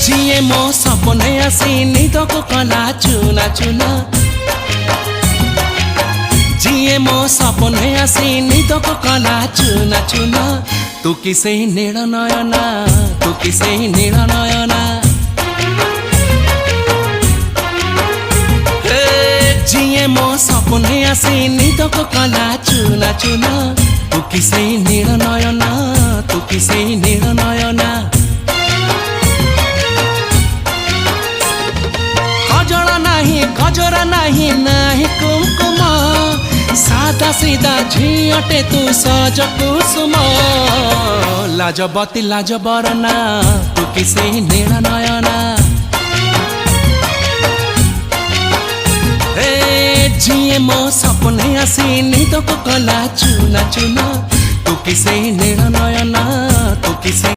जिए मो सपने आसी निदको कला चुना चुना जिए मो सपने आसी निदको कला चुना चुना तू किसे नील नयना तू किसे नील नयना जिए मो सपने आसी निदको कला चुना चुना तू किसे नील नयना तू किसे नील नयना गजरा नहीं नहीं कुमकुम सादा सीधा झियटे तू सज कुसुम लाजबती लाज बरना तू किसे नील नयना जिए मो सपने आसी निदको कला चुना चुना तू किसे नील नयना तू किसे